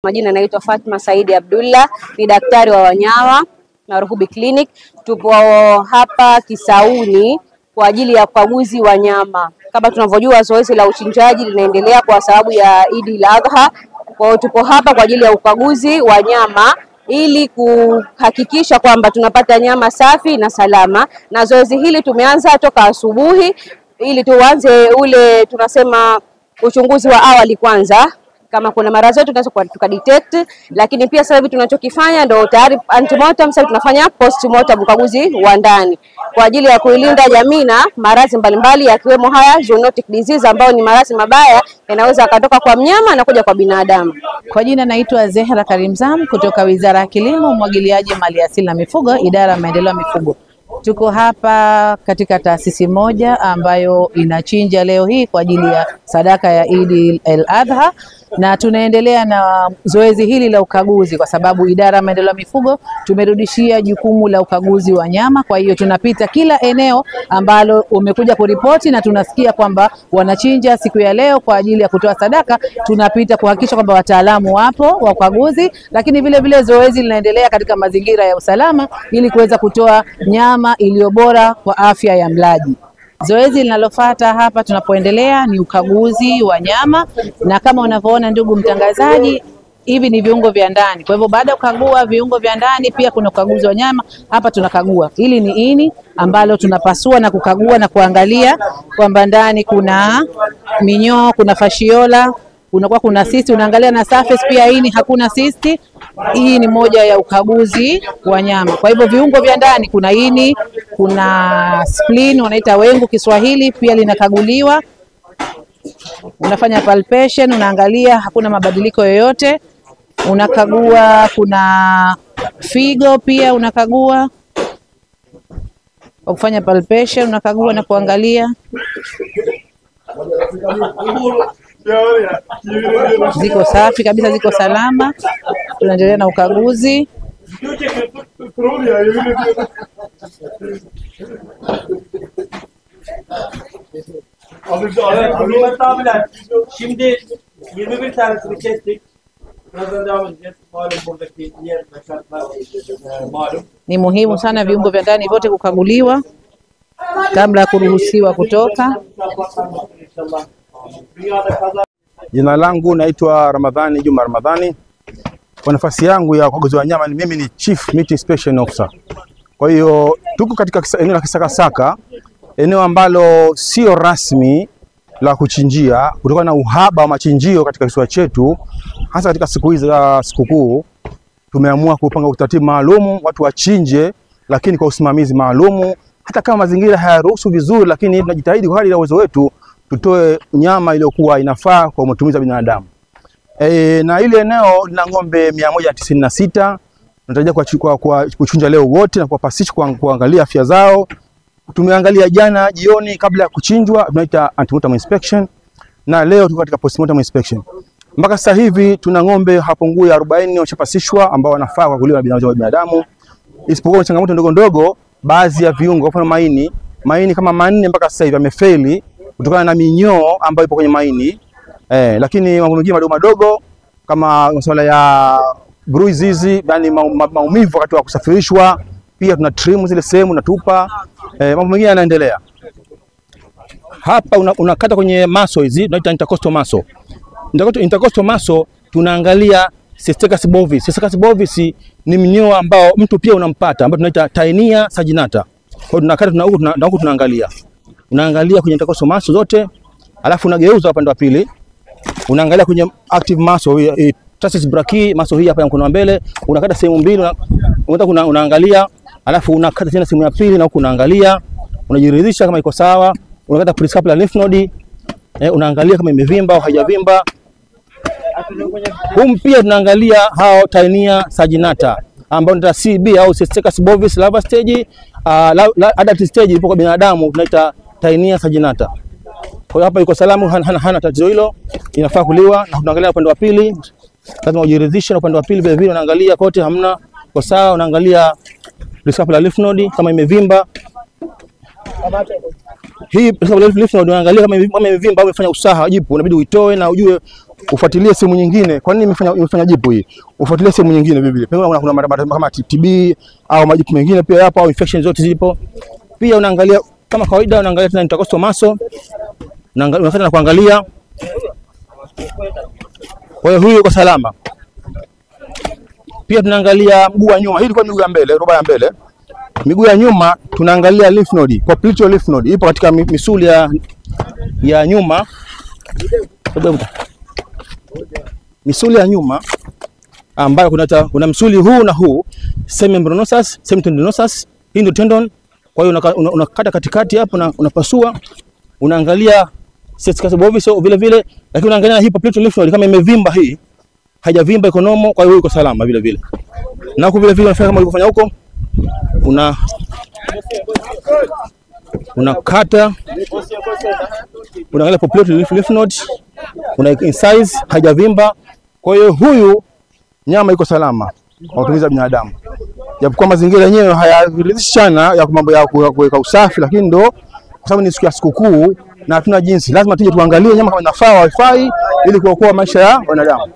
Majina naitwa Fatma Saidi Abdullah, ni daktari wa wanyama na Ruhubi Clinic. Tupo hapa Kisauni kwa ajili ya ukaguzi wa nyama. Kama tunavyojua, zoezi la uchinjaji linaendelea kwa sababu ya Eid al-Adha. Kwa hiyo tupo hapa kwa ajili ya ukaguzi wa nyama ili kuhakikisha kwamba tunapata nyama safi na salama. Na zoezi hili tumeanza toka asubuhi ili tuanze ule tunasema uchunguzi wa awali kwanza. Kama kuna maradhi yote tunaweza tukadetect, lakini pia sasa hivi tunachokifanya ndio tayari antemortem, sasa tunafanya postmortem, ukaguzi wa ndani kwa ajili ya kuilinda jamii na maradhi mbalimbali yakiwemo haya zoonotic disease ambayo ni maradhi mabaya yanaweza kutoka kwa mnyama na kuja kwa binadamu. Kwa jina naitwa Zehra Karimzam kutoka Wizara ya Kilimo, Umwagiliaji, Maliasili na Mifugo, Idara ya Maendeleo ya Mifugo. Tuko hapa katika taasisi moja ambayo inachinja leo hii kwa ajili ya sadaka ya Eid al-Adha, na tunaendelea na zoezi hili la ukaguzi kwa sababu Idara ya Maendeleo ya Mifugo tumerudishia jukumu la ukaguzi wa nyama. Kwa hiyo tunapita kila eneo ambalo umekuja kuripoti na tunasikia kwamba wanachinja siku ya leo kwa ajili ya kutoa sadaka. Tunapita kuhakikisha kwamba wataalamu wapo wa ukaguzi, lakini vile vile zoezi linaendelea katika mazingira ya usalama ili kuweza kutoa nyama iliyo bora kwa afya ya mlaji. Zoezi linalofuata hapa tunapoendelea ni ukaguzi wa nyama, na kama unavyoona ndugu mtangazaji, hivi ni viungo vya ndani. Kwa hivyo baada ya kukagua viungo vya ndani pia kuna ukaguzi wa nyama. Hapa tunakagua, hili ni ini ambalo tunapasua na kukagua na kuangalia kwamba ndani kuna minyoo, kuna fashiola, kuna cyst, unaangalia na surface pia ini hakuna cyst. Hii ni moja ya ukaguzi wa nyama. Kwa hivyo viungo vya ndani kuna ini, kuna spleen wanaita wengu Kiswahili pia linakaguliwa. Unafanya palpation, unaangalia hakuna mabadiliko yoyote. Unakagua, kuna figo pia unakagua. Kwa kufanya palpation unakagua na kuangalia. Ziko safi kabisa, ziko salama. Tunaendelea na ukaguzi. Şimdi 21 tanesini kestik. Birazdan devam edeceğiz. Malum buradaki diğer meşatlar malum. Ni muhimu sana viungo vya ndani vyote kukaguliwa kabla ya kuruhusiwa kutoka. Jina langu naitwa Ramadhani Juma Ramadhani. Kwa nafasi yangu ya ukaguzi wa nyama, mimi ni Chief Meat Inspection Officer. Kwa hiyo tuko katika eneo la Kisakasaka, eneo ambalo sio rasmi la kuchinjia kutokana na uhaba wa machinjio katika kisiwa chetu, hasa katika siku hizi za sikukuu. Tumeamua kupanga utaratibu maalum watu wachinje, lakini kwa usimamizi maalum. Hata kama mazingira hayaruhusu vizuri, lakini tunajitahidi kwa kadri ya uwezo wetu tutoe nyama iliyokuwa inafaa kwa matumizi ya binadamu. Na ile eneo lina ng'ombe 196. Tunatarajia kuchunja leo wote na kuwapasisha kuangalia afya zao. Tumeangalia jana jioni kabla ya kuchinjwa, tunaita antemortem inspection, na leo tuko katika postmortem inspection. Mpaka sasa hivi tuna ng'ombe hapungui 40 wachapasishwa ambao wanafaa kwa kuliwa na binadamu, isipokuwa changamoto ndogo ndogo. Baadhi ya viungo, kwa mfano maini kama 4 mpaka sasa hivi yamefeli kutokana na minyoo ambayo ipo kwenye maini. Lakini mambo mengine madogo madogo kama masuala ya bruises, yani maumivu wakati wa kusafirishwa, pia tuna trim zile sehemu na tupa. Mambo mengine yanaendelea. Hapa unakata kwenye muscle hizi, tunaita intercostal muscle. Intercostal muscle tunaangalia Cystecas bovis. Cystecas bovis ni mnyoo ambao mtu pia unampata, ambao tunaita Taenia saginata. Kwa hiyo tunakata na huku tunaangalia. Unaangalia kwenye intercostal muscle zote, alafu unageuza upande wa pili. Unaangalia kwenye active muscle, trapeze brachii, muscle hii hapa ya mkono wa mbele, unakata sehemu mbili, unaangalia, alafu unakata tena sehemu ya pili na huku unaangalia, unajiridhisha kama iko sawa. Unakata prescapular lymph node, unaangalia kama imevimba au haijavimba. Pia tunaangalia hao Taenia saginata ambao ni CB au Cystecas bovis larva stage, adult stage ipo kwa binadamu tunaita Taenia saginata. Kwa hiyo hapa iko salamu, hana tatizo hilo, inafaa kuliwa. Na tunaangalia upande wa pili, lazima ujiridhishe na upande wa pili vile vile, unaangalia kote hamna kwa sawa. Unaangalia prescapular lymph node kama imevimba. Hii prescapular lymph node unaangalia kama imevimba au imefanya usaha jipu, unabidi uitoe na ujue ufuatilie sehemu nyingine. Kwa nini imefanya jipu hii? Ufuatilie sehemu nyingine vile vile. Pengine kuna matatizo kama TB au majipu mengine pia yapo, au infection zote zipo. Pia unaangalia kama kawaida, unaangalia tena intercostal muscle. Unaangalia na kuangalia. Kwa hiyo huyu yuko salama. Pia tunaangalia mguu wa nyuma. Hii ilikuwa miguu ya mbele, roba ya mbele. Miguu ya nyuma tunaangalia lymph node, popliteal lymph node. Ipo katika misuli ya nyuma. Misuli ya nyuma ambayo kuna msuli huu na huu, semimembranosus, semitendinosus. Hii ndio tendon. Kwa hiyo unakata katikati hapo na unapasua. Unaangalia cervical bovis vile vile, lakini unaangalia hii popliteal lymph node kama imevimba, hii haijavimba, iko normal. Kwa hiyo iko salama vile vile. Na huko vile vile unafanya kama ulivyofanya huko, unakata, unaangalia popliteal lymph node, una incise, haijavimba. Kwa hiyo huyu nyama iko salama kwa matumizi ya binadamu. Japokuwa mazingira yenyewe hayaridhishi sana ya mambo ya kuweka usafi, lakini ndo kwa sababu ni siku ya sikukuu na hatuna jinsi, lazima tuje tuangalie nyama kama inafaa au haifai ili kuokoa maisha ya wanadamu.